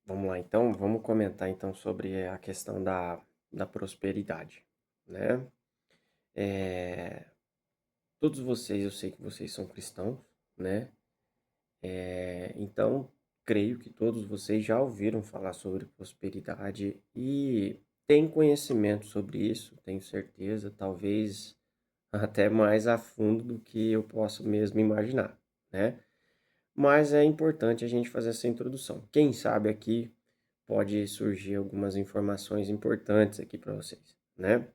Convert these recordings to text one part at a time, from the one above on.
Vamos lá, então, vamos comentar então sobre a questão da prosperidade, né? Eh, Todos vocês, eu sei que vocês são cristãos, né? Então, creio que todos vocês já ouviram falar sobre prosperidade e têm conhecimento sobre isso, tenho certeza, talvez até mais a fundo do que eu posso mesmo imaginar, né? Mas é importante a gente fazer essa introdução. Quem sabe aqui pode surgir algumas informações importantes aqui para vocês, né?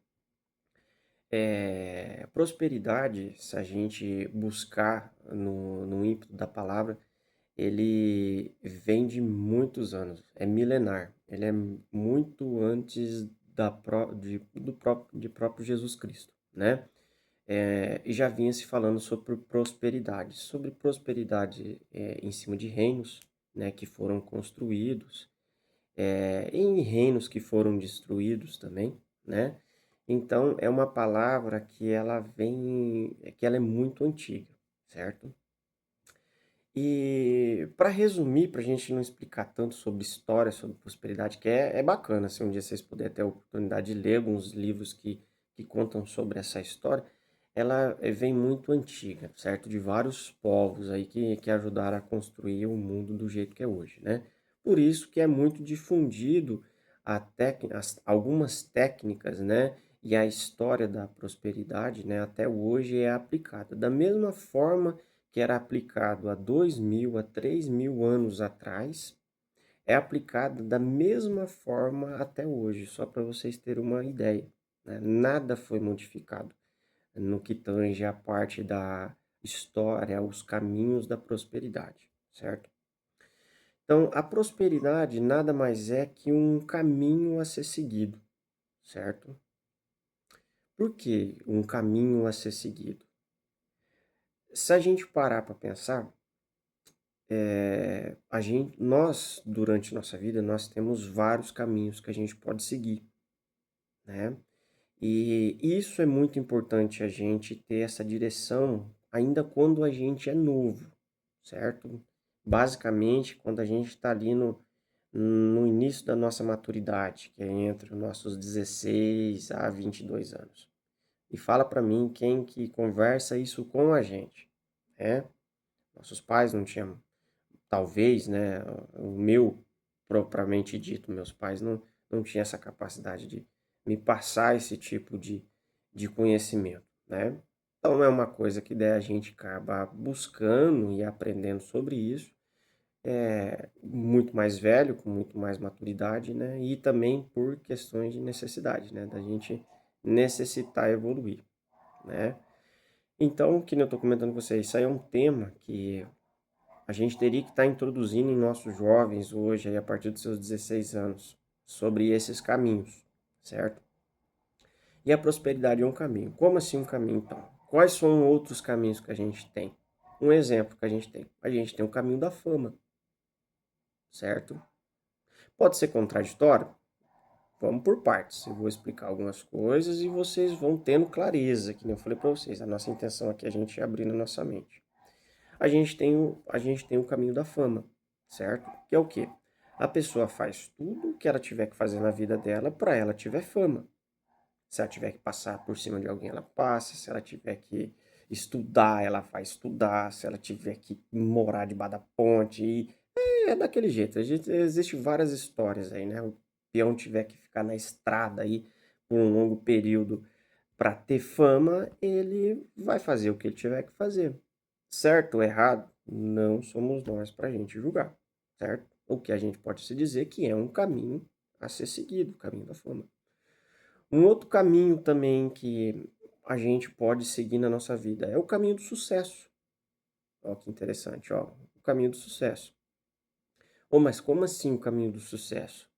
Prosperidade, se a gente buscar no ímpeto da palavra, ele vem de muitos anos, é milenar, ele é muito antes de próprio Jesus Cristo, né? E já vinha se falando sobre prosperidade em cima de reinos, né, que foram construídos, em reinos que foram destruídos também, né? Então é uma palavra que ela é muito antiga, certo? E para resumir, para a gente não explicar tanto sobre história, sobre prosperidade, que é bacana, se um dia vocês puderem ter a oportunidade de ler alguns livros que contam sobre essa história, ela vem muito antiga, certo? De vários povos aí que ajudaram a construir o mundo do jeito que é hoje, né? Por isso que é muito difundido algumas técnicas, né? E a história da prosperidade, né? Até hoje é aplicada. Da mesma forma que era aplicado há 2.000, há 3.000 anos atrás, é aplicado da mesma forma até hoje, só para vocês terem uma ideia, né? Nada foi modificado no que tange a parte da história, os caminhos da prosperidade, certo? Então, a prosperidade nada mais é que um caminho a ser seguido, certo? Por que um caminho a ser seguido? Se a gente parar para pensar, nós, durante nossa vida, nós temos vários caminhos que a gente pode seguir, né? E isso é muito importante a gente ter essa direção ainda quando a gente é novo, certo? Basicamente, quando a gente está ali no início da nossa maturidade, que é entre os nossos 16 a 22 anos. E fala para mim quem que conversa isso com a gente, né? Nossos pais não tinham. Talvez, né, o meu, propriamente dito, meus pais não tinham essa capacidade de me passar esse tipo de conhecimento, né? Então é uma coisa que daí a gente acaba buscando e aprendendo sobre isso, muito mais velho, com muito mais maturidade, né? E também por questões de necessidade, né? Da gente necessitar evoluir, né? Então, que nem eu estou comentando com vocês, isso aí é um tema que a gente teria que estar introduzindo em nossos jovens hoje, aí, a partir dos seus 16 anos, sobre esses caminhos, certo? E a prosperidade é um caminho. Como assim um caminho, então? Quais são outros caminhos que a gente tem? Um exemplo que a gente tem. A gente tem o caminho da fama, certo? Pode ser contraditório? Vamos por partes. Eu vou explicar algumas coisas e vocês vão tendo clareza, que nem eu falei para vocês. A nossa intenção aqui é a gente abrir na nossa mente. A gente tem o caminho da fama, certo? Que é o quê? A pessoa faz tudo o que ela tiver que fazer na vida dela para ela tiver fama. Se ela tiver que passar por cima de alguém, ela passa. Se ela tiver que estudar, ela vai estudar. Se ela tiver que morar debaixo da ponte. É daquele jeito. Existe várias histórias aí, né? O peão tiver que ficar na estrada aí por um longo período para ter fama, ele vai fazer o que ele tiver que fazer. Certo ou errado, não somos nós para a gente julgar, certo? O que a gente pode se dizer que é um caminho a ser seguido, o caminho da fama. Um outro caminho também que a gente pode seguir na nossa vida é o caminho do sucesso. Ó, que interessante, ó, o caminho do sucesso. Oh, mas como assim o caminho do sucesso?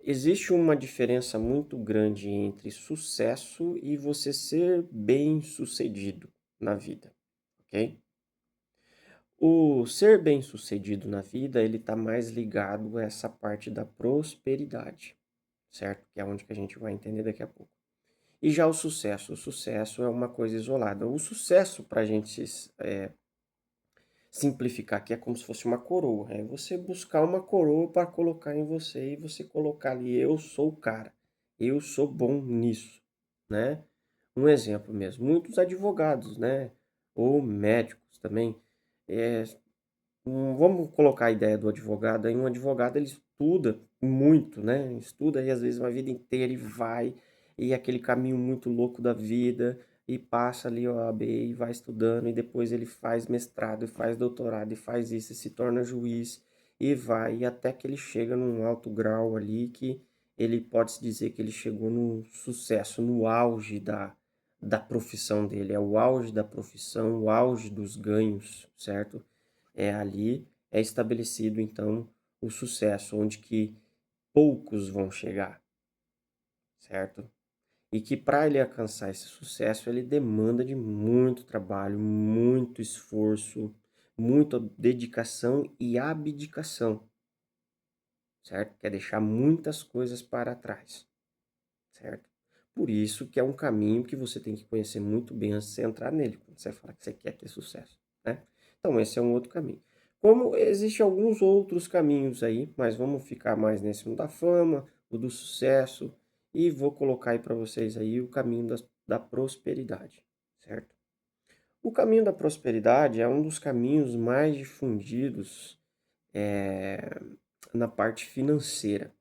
Existe uma diferença muito grande entre sucesso e você ser bem-sucedido na vida, ok? O ser bem-sucedido na vida, ele está mais ligado a essa parte da prosperidade, certo? Que é onde que a gente vai entender daqui a pouco. E já o sucesso é uma coisa isolada. O sucesso, para a gente simplificar, que é como se fosse uma coroa. É você buscar uma coroa para colocar em você e você colocar ali, eu sou o cara, eu sou bom nisso, né? Um exemplo mesmo, muitos advogados, né? Ou médicos também. É, vamos colocar a ideia do advogado aí. Um advogado ele estuda muito, né? Estuda aí às vezes uma vida inteira e vai, e aquele caminho muito louco da vida, e passa ali o OAB e vai estudando, e depois ele faz mestrado, e faz doutorado, e faz isso, e se torna juiz, e vai, e até que ele chega num alto grau ali que ele pode se dizer que ele chegou no sucesso, no auge da profissão dele, é o auge da profissão, o auge dos ganhos, certo? Ali é estabelecido então o sucesso, onde que poucos vão chegar, certo? E que para ele alcançar esse sucesso, ele demanda de muito trabalho, muito esforço, muita dedicação e abdicação, certo? Quer deixar muitas coisas para trás, certo? Por isso que é um caminho que você tem que conhecer muito bem antes de você entrar nele, quando você fala que você quer ter sucesso, né? Então, esse é um outro caminho. Como existem alguns outros caminhos aí, mas vamos ficar mais nesse da fama, o do sucesso, e vou colocar aí para vocês aí o caminho da prosperidade, certo? O caminho da prosperidade é um dos caminhos mais difundidos na parte financeira,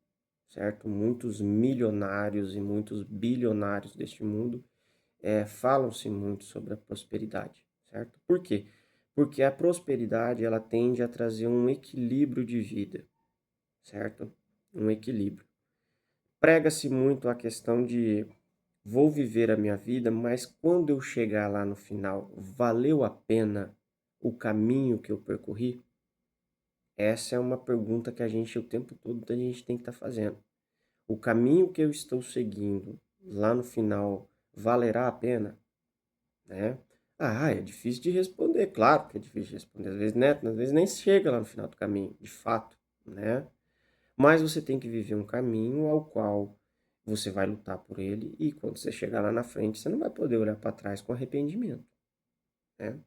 certo? Muitos milionários e muitos bilionários deste mundo falam-se muito sobre a prosperidade, certo? Por quê? Porque a prosperidade ela tende a trazer um equilíbrio de vida, certo? Um equilíbrio. Prega-se muito a questão de vou viver a minha vida, mas quando eu chegar lá no final, valeu a pena o caminho que eu percorri? Essa é uma pergunta que a gente o tempo todo a gente tem que estar fazendo. O caminho que eu estou seguindo lá no final valerá a pena, né? Ah, é difícil de responder, claro que é difícil de responder. Às vezes, né? Às vezes nem chega lá no final do caminho, de fato, né? Mas você tem que viver um caminho ao qual você vai lutar por ele e quando você chegar lá na frente, você não vai poder olhar para trás com arrependimento, né?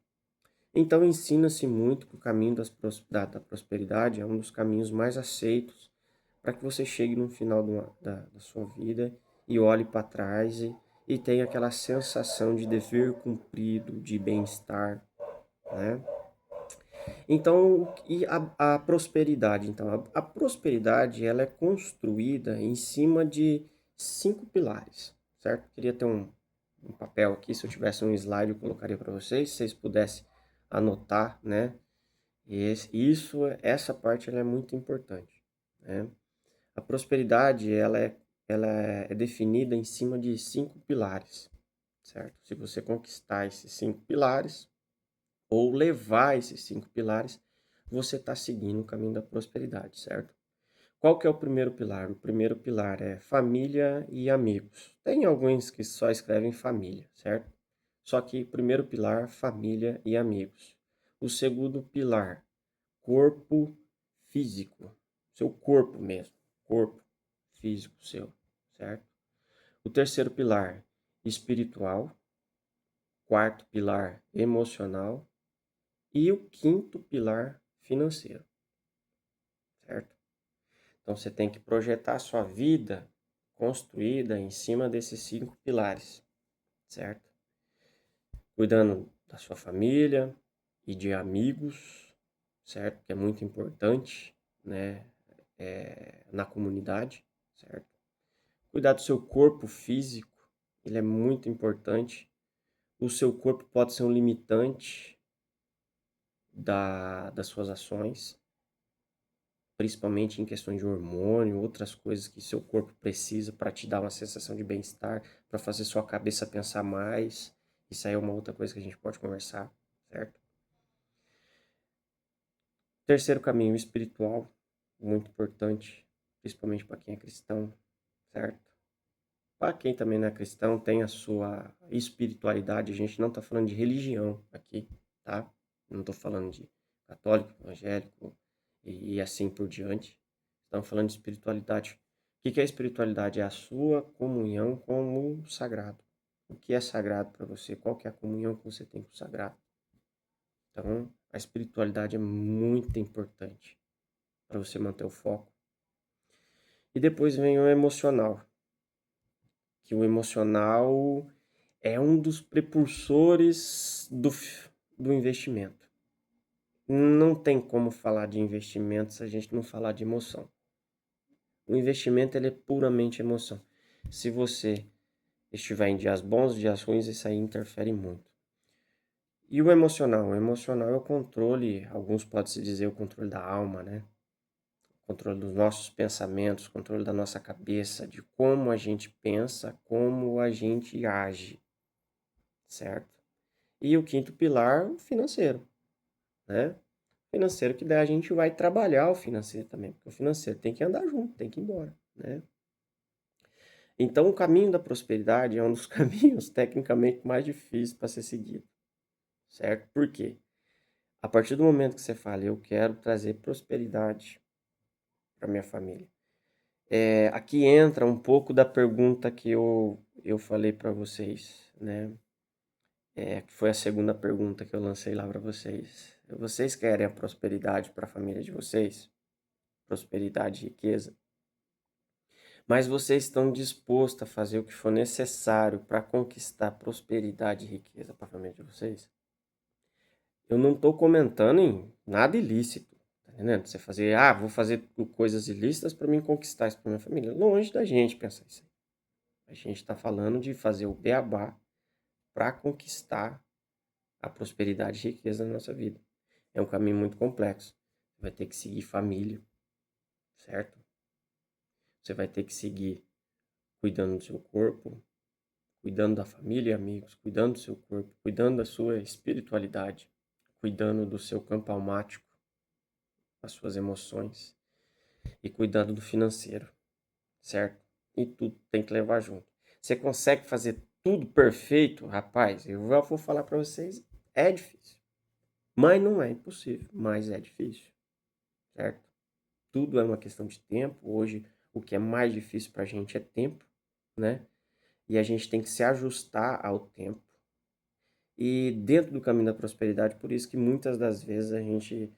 Então ensina-se muito que o caminho da prosperidade é um dos caminhos mais aceitos para que você chegue no final da sua vida e olhe para trás e tenha aquela sensação de dever cumprido, de bem-estar, né? Então, e a prosperidade? Então, a prosperidade ela é construída em cima de 5 pilares, certo? Queria ter um papel aqui, se eu tivesse um slide eu colocaria para vocês, se vocês pudessem anotar, né? Essa parte ela é muito importante, né? A prosperidade ela é definida em cima de 5 pilares, certo? Se você conquistar esses 5 pilares, ou levar esses 5 pilares, você está seguindo o caminho da prosperidade, certo? Qual que é o primeiro pilar? O primeiro pilar é família e amigos. Tem alguns que só escrevem família, certo? Só que primeiro pilar, família e amigos. O segundo pilar, corpo físico. Seu corpo mesmo. Corpo físico seu, certo? O terceiro pilar, espiritual. Quarto pilar, emocional. E o quinto pilar, financeiro, certo? Então você tem que projetar a sua vida construída em cima desses 5 pilares, certo? Cuidando da sua família e de amigos, certo? Que é muito importante, né? Na comunidade, certo? Cuidar do seu corpo físico, ele é muito importante. O seu corpo pode ser um limitante das suas ações, principalmente em questões de hormônio, outras coisas que seu corpo precisa para te dar uma sensação de bem-estar, para fazer sua cabeça pensar mais. Isso aí é uma outra coisa que a gente pode conversar, certo? Terceiro caminho, espiritual, muito importante, principalmente para quem é cristão, certo? Para quem também não é cristão, tem a sua espiritualidade. A gente não está falando de religião aqui, tá? Não estou falando de católico, evangélico e assim por diante. Estamos falando de espiritualidade. O que é espiritualidade? É a sua comunhão com o sagrado. O que é sagrado para você? Qual que é a comunhão que você tem com o sagrado? Então, a espiritualidade é muito importante para você manter o foco. E depois vem o emocional, que o emocional é um dos precursores do investimento. Não tem como falar de investimento se a gente não falar de emoção. O investimento ele é puramente emoção. Se você estiver em dias bons, dias ruins, isso aí interfere muito. E o emocional? O emocional é o controle, alguns podem se dizer o controle da alma, né? O controle dos nossos pensamentos, o controle da nossa cabeça, de como a gente pensa, como a gente age, certo? E o quinto pilar, o financeiro, né? Financeiro que daí a gente vai trabalhar o financeiro também, porque o financeiro tem que andar junto, tem que ir embora, né? Então, o caminho da prosperidade é um dos caminhos tecnicamente mais difíceis para ser seguido, certo? Por quê? A partir do momento que você fala, eu quero trazer prosperidade para minha família, aqui entra um pouco da pergunta que eu falei para vocês, né? Que foi a segunda pergunta que eu lancei lá para vocês. Vocês querem a prosperidade para a família de vocês? Prosperidade e riqueza? Mas vocês estão dispostos a fazer o que for necessário para conquistar prosperidade e riqueza para a família de vocês? Eu não estou comentando em nada ilícito, tá entendendo? Você fazer, vou fazer coisas ilícitas para mim conquistar isso para minha família. Longe da gente pensar isso aí. A gente está falando de fazer o beabá para conquistar a prosperidade e riqueza na nossa vida. É um caminho muito complexo. Você vai ter que seguir família, certo? Você vai ter que seguir cuidando do seu corpo, cuidando da família e amigos, cuidando do seu corpo, cuidando da sua espiritualidade, cuidando do seu campo almático, das suas emoções e cuidando do financeiro, certo? E tudo tem que levar junto. Você consegue fazer tudo perfeito, rapaz? Eu já vou falar para vocês, é difícil. Mas não é impossível, mas é difícil, certo? Tudo é uma questão de tempo. Hoje, o que é mais difícil para a gente é tempo, né? E a gente tem que se ajustar ao tempo. E dentro do caminho da prosperidade, por isso que muitas das vezes a gente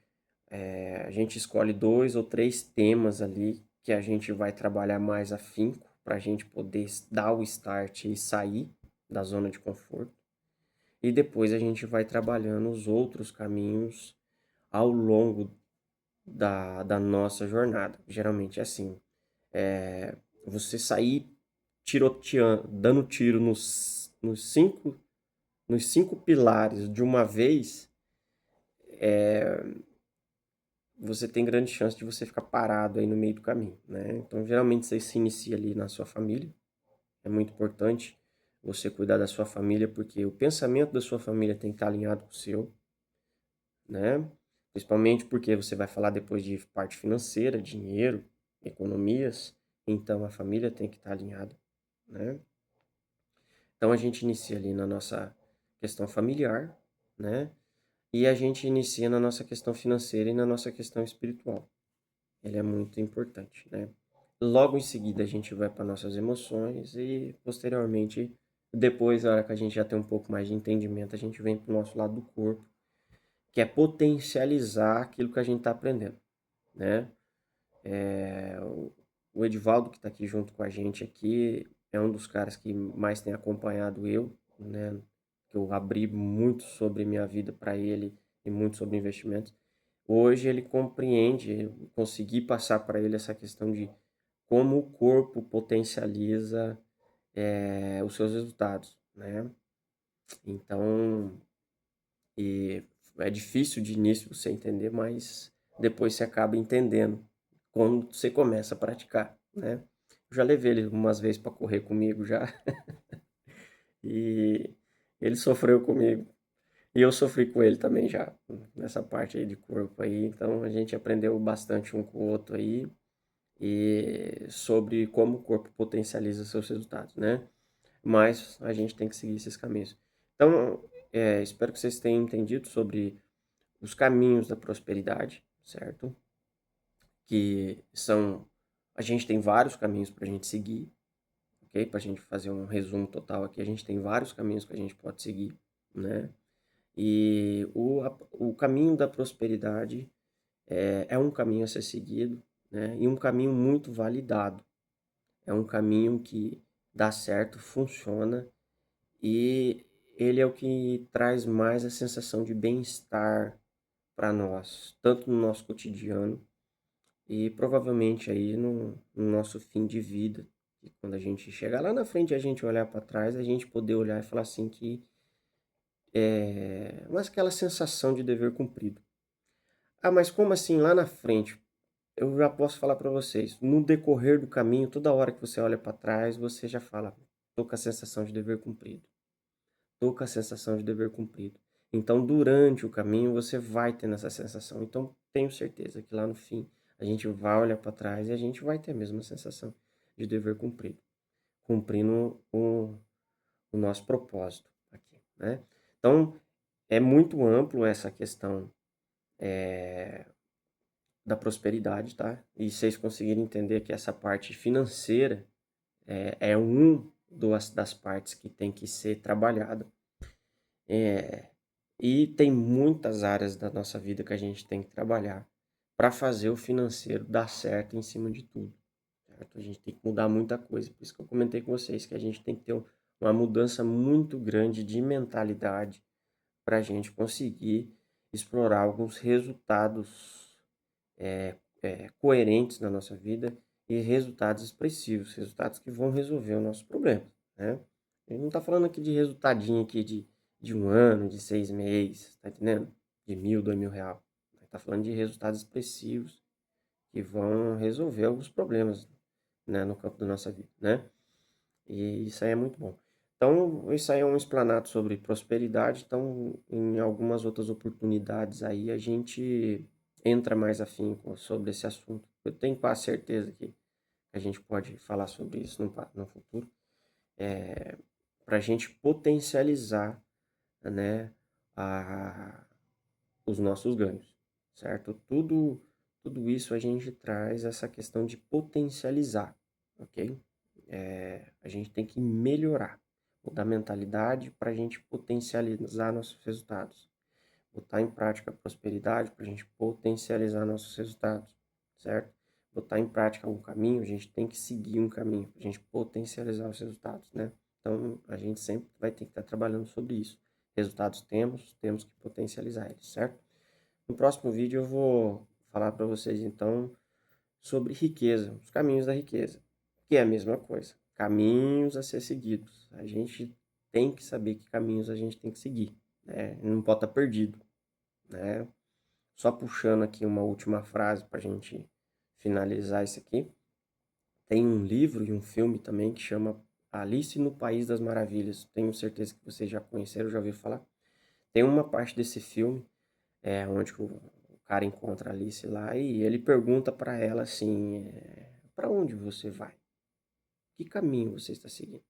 escolhe 2 ou 3 temas ali que a gente vai trabalhar mais afinco para a gente poder dar o start e sair da zona de conforto. E depois a gente vai trabalhando os outros caminhos ao longo da nossa jornada. Geralmente é assim. Você sair tiroteando, dando tiro nos cinco pilares de uma vez, você tem grande chance de você ficar parado aí no meio do caminho, né? Então, geralmente você se inicia ali na sua família. É muito importante você cuidar da sua família, porque o pensamento da sua família tem que estar alinhado com o seu, né? Principalmente porque você vai falar depois de parte financeira, dinheiro, economias, então a família tem que estar alinhada, né? Então a gente inicia ali na nossa questão familiar, né? E a gente inicia na nossa questão financeira e na nossa questão espiritual. Ele é muito importante, né? Logo em seguida a gente vai para nossas emoções e posteriormente, depois, na hora que a gente já tem um pouco mais de entendimento, a gente vem para o nosso lado do corpo, que é potencializar aquilo que a gente está aprendendo, né? O Edivaldo, que está aqui junto com a gente aqui, é um dos caras que mais tem acompanhado eu, né? Que eu abri muito sobre minha vida para ele e muito sobre investimentos. Hoje ele compreende, eu consegui passar para ele essa questão de como o corpo potencializa os seus resultados, né? Então, e é difícil de início você entender, mas depois você acaba entendendo quando você começa a praticar, né? Eu já levei ele umas vezes para correr comigo já e ele sofreu comigo e eu sofri com ele também já nessa parte aí de corpo aí, então a gente aprendeu bastante um com o outro aí e sobre como o corpo potencializa seus resultados, né? Mas a gente tem que seguir esses caminhos. Então, espero que vocês tenham entendido sobre os caminhos da prosperidade, certo? Que são, a gente tem vários caminhos para a gente seguir, ok? Para a gente fazer um resumo total aqui, a gente tem vários caminhos que a gente pode seguir, né? E o caminho da prosperidade é um caminho a ser seguido, né? E um caminho muito validado. É um caminho que dá certo, funciona e ele é o que traz mais a sensação de bem-estar para nós, tanto no nosso cotidiano e provavelmente aí no nosso fim de vida. E quando a gente chegar lá na frente, a gente olhar para trás, a gente poder olhar e falar assim que mas aquela sensação de dever cumprido. Ah, mas como assim lá na frente? Eu já posso falar para vocês, no decorrer do caminho, toda hora que você olha para trás, você já fala: "Tô com a sensação de dever cumprido. Tô com a sensação de dever cumprido". Então, durante o caminho, você vai tendo essa sensação. Então, tenho certeza que lá no fim, a gente vai olhar para trás e a gente vai ter a mesma sensação de dever cumprido, cumprindo o nosso propósito aqui, né. Então, é muito amplo essa questão, da prosperidade, tá. E vocês conseguirem entender que essa parte financeira é das partes que tem que ser trabalhada. E tem muitas áreas da nossa vida que a gente tem que trabalhar para fazer o financeiro dar certo em cima de tudo, certo? A gente tem que mudar muita coisa. Por isso que eu comentei com vocês que a gente tem que ter uma mudança muito grande de mentalidade para a gente conseguir explorar alguns resultados coerentes na nossa vida e resultados expressivos, resultados que vão resolver o nosso problema, né? A gente não está falando aqui de resultadinho aqui de um ano, de 6 meses, tá entendendo? De 1.000, R$ 2.000. A gente está falando de resultados expressivos que vão resolver alguns problemas, né, no campo da nossa vida, né? E isso aí é muito bom. Então, isso aí é um explanado sobre prosperidade. Então, em algumas outras oportunidades aí, a gente entra mais afinco sobre esse assunto. Eu tenho quase certeza que a gente pode falar sobre isso no futuro, para a gente potencializar, né, a, os nossos ganhos, certo? Tudo isso a gente traz essa questão de potencializar, ok? A gente tem que melhorar, mudar a mentalidade para a gente potencializar nossos resultados, botar em prática a prosperidade para a gente potencializar nossos resultados, certo? Botar em prática um caminho, a gente tem que seguir um caminho para a gente potencializar os resultados, né? Então, a gente sempre vai ter que estar trabalhando sobre isso. Resultados temos que potencializar eles, certo? No próximo vídeo eu vou falar para vocês então sobre riqueza, os caminhos da riqueza, que é a mesma coisa, caminhos a ser seguidos. A gente tem que saber que caminhos a gente tem que seguir, né? Não pode estar perdido, né? Só puxando aqui uma última frase para a gente finalizar isso aqui. Tem um livro e um filme também que chama Alice no País das Maravilhas. Tenho certeza que vocês já conheceram, já ouviram falar. Tem uma parte desse filme onde o cara encontra a Alice lá e ele pergunta para ela assim, para onde você vai? Que caminho você está seguindo?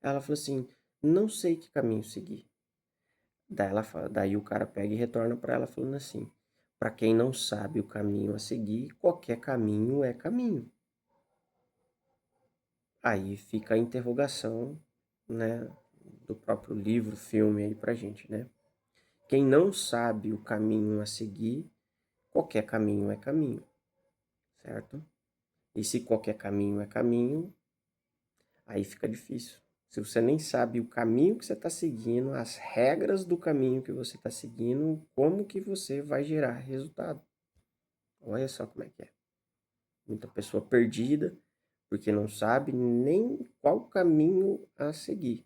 Ela falou assim, não sei que caminho seguir. Daí o cara pega e retorna para ela falando assim, para quem não sabe o caminho a seguir, qualquer caminho é caminho. Aí fica a interrogação, né, do próprio livro, filme aí pra gente, né? Quem não sabe o caminho a seguir, qualquer caminho é caminho, certo? E se qualquer caminho é caminho, aí fica difícil. Se você nem sabe o caminho que você está seguindo, as regras do caminho que você está seguindo, como que você vai gerar resultado? Olha só como é que é. Muita pessoa perdida, porque não sabe nem qual caminho a seguir.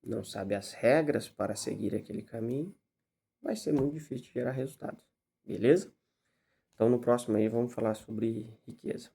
Não sabe as regras para seguir aquele caminho, vai ser muito difícil de gerar resultados. Beleza? Então no próximo aí vamos falar sobre riqueza.